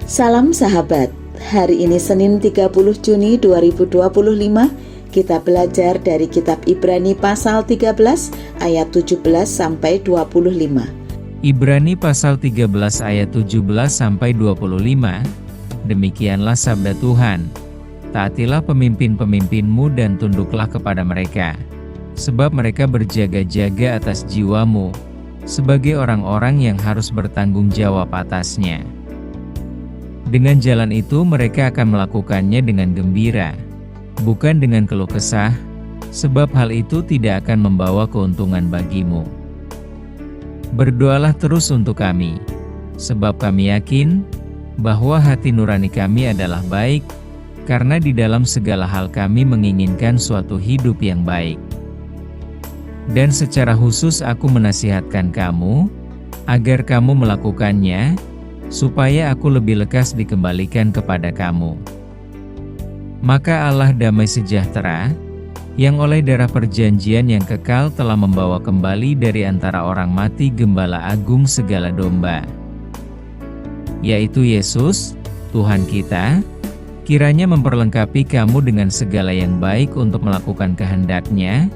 Salam sahabat, hari ini Senin 30 Juni 2025, kita belajar dari kitab Ibrani pasal 13 ayat 17 sampai 25. Ibrani pasal 13 ayat 17 sampai 25. Demikianlah sabda Tuhan. Taatilah pemimpin-pemimpinmu dan tunduklah kepada mereka, sebab mereka berjaga-jaga atas jiwamu, sebagai orang-orang yang harus bertanggung jawab atasnya. Dengan jalan itu mereka akan melakukannya dengan gembira, bukan dengan keluh kesah, sebab hal itu tidak akan membawa keuntungan bagimu. Berdoalah terus untuk kami, sebab kami yakin bahwa hati nurani kami adalah baik, karena di dalam segala hal kami menginginkan suatu hidup yang baik. Dan secara khusus aku menasihatkan kamu, agar kamu melakukannya, supaya aku lebih lekas dikembalikan kepada kamu. Maka Allah damai sejahtera, yang oleh darah perjanjian yang kekal telah membawa kembali dari antara orang mati Gembala Agung segala domba, yaitu Yesus, Tuhan kita, kiranya memperlengkapi kamu dengan segala yang baik untuk melakukan kehendak-Nya,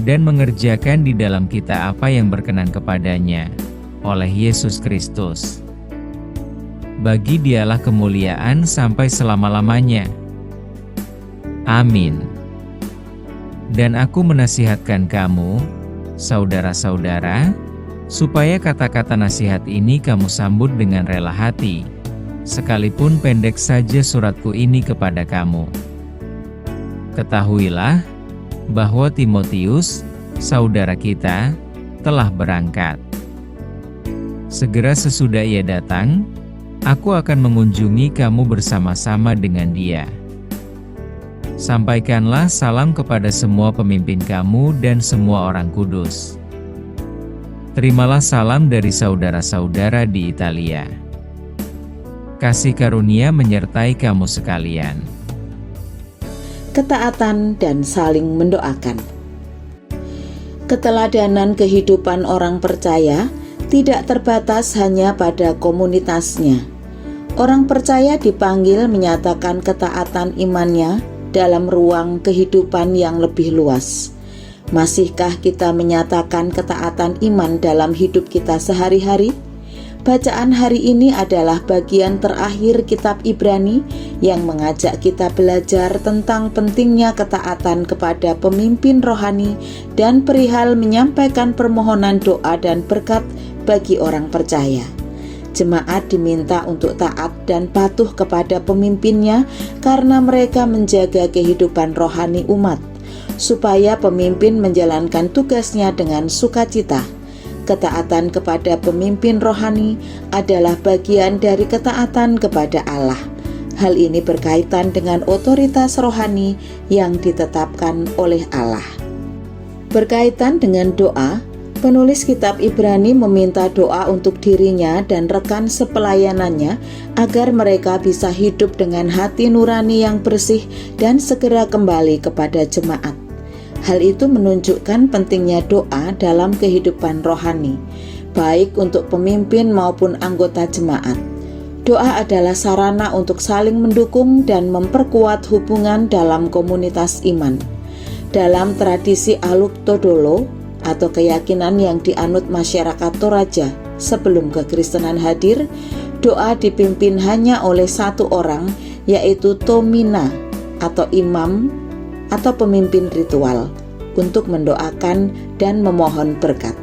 dan mengerjakan di dalam kita apa yang berkenan kepadanya, oleh Yesus Kristus. Bagi Dialah kemuliaan sampai selama-lamanya. Amin. Dan aku menasihatkan kamu, saudara-saudara, supaya kata-kata nasihat ini kamu sambut dengan rela hati, sekalipun pendek saja suratku ini kepada kamu. Ketahuilah bahwa Timotius, saudara kita, telah berangkat. Segera sesudah ia datang, aku akan mengunjungi kamu bersama-sama dengan dia. Sampaikanlah salam kepada semua pemimpin kamu dan semua orang kudus. Terimalah salam dari saudara-saudara di Italia. Kasih karunia menyertai kamu sekalian. Ketaatan dan saling mendoakan. Keteladanan kehidupan orang percaya tidak terbatas hanya pada komunitasnya. Orang percaya dipanggil menyatakan ketaatan imannya dalam ruang kehidupan yang lebih luas. Masihkah kita menyatakan ketaatan iman dalam hidup kita sehari-hari? Bacaan hari ini adalah bagian terakhir kitab Ibrani yang mengajak kita belajar tentang pentingnya ketaatan kepada pemimpin rohani dan perihal menyampaikan permohonan doa dan berkat bagi orang percaya. Jemaat diminta untuk taat dan patuh kepada pemimpinnya karena mereka menjaga kehidupan rohani umat, supaya pemimpin menjalankan tugasnya dengan sukacita. Ketaatan kepada pemimpin rohani adalah bagian dari ketaatan kepada Allah. Hal ini berkaitan dengan otoritas rohani yang ditetapkan oleh Allah. Berkaitan dengan doa, penulis kitab Ibrani meminta doa untuk dirinya dan rekan sepelayanannya agar mereka bisa hidup dengan hati nurani yang bersih dan segera kembali kepada jemaat. Hal itu menunjukkan pentingnya doa dalam kehidupan rohani, baik untuk pemimpin maupun anggota jemaat. Doa adalah sarana untuk saling mendukung dan memperkuat hubungan dalam komunitas iman. Dalam tradisi Aluk Todolo atau keyakinan yang dianut masyarakat Toraja sebelum kekristenan hadir, doa dipimpin hanya oleh satu orang, yaitu Tomina atau imam atau pemimpin ritual untuk mendoakan dan memohon berkat.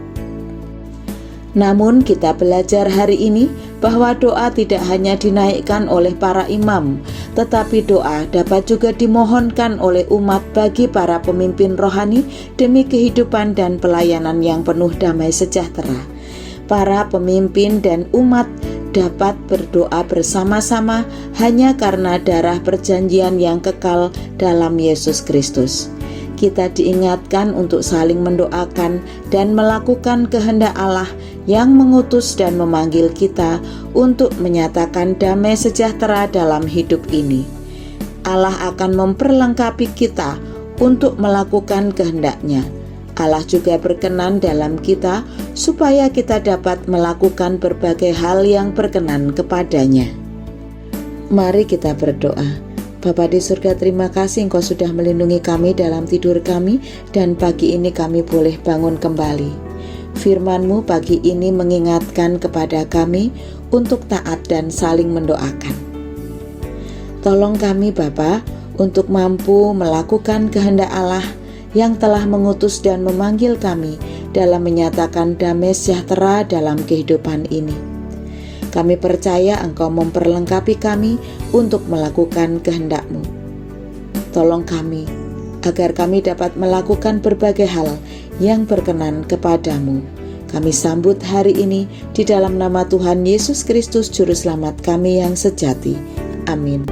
Namun kita belajar hari ini bahwa doa tidak hanya dinaikkan oleh para imam, tetapi doa dapat juga dimohonkan oleh umat bagi para pemimpin rohani demi kehidupan dan pelayanan yang penuh damai sejahtera. Para pemimpin dan umat dapat berdoa bersama-sama hanya karena darah perjanjian yang kekal dalam Yesus Kristus. Kita diingatkan untuk saling mendoakan dan melakukan kehendak Allah yang mengutus dan memanggil kita untuk menyatakan damai sejahtera dalam hidup ini. Allah akan memperlengkapi kita untuk melakukan kehendak-Nya. Allah juga berkenan dalam kita supaya kita dapat melakukan berbagai hal yang berkenan kepadanya. Mari kita berdoa. Bapa di surga, terima kasih Engkau sudah melindungi kami dalam tidur kami, dan pagi ini kami boleh bangun kembali. Firman-Mu pagi ini mengingatkan kepada kami untuk taat dan saling mendoakan. Tolong kami Bapa untuk mampu melakukan kehendak Allah yang telah mengutus dan memanggil kami dalam menyatakan damai sejahtera dalam kehidupan ini. Kami percaya Engkau memperlengkapi kami untuk melakukan kehendak-Mu. Tolong kami, agar kami dapat melakukan berbagai hal yang berkenan kepadamu. Kami sambut hari ini di dalam nama Tuhan Yesus Kristus, Juru Selamat kami yang sejati. Amin.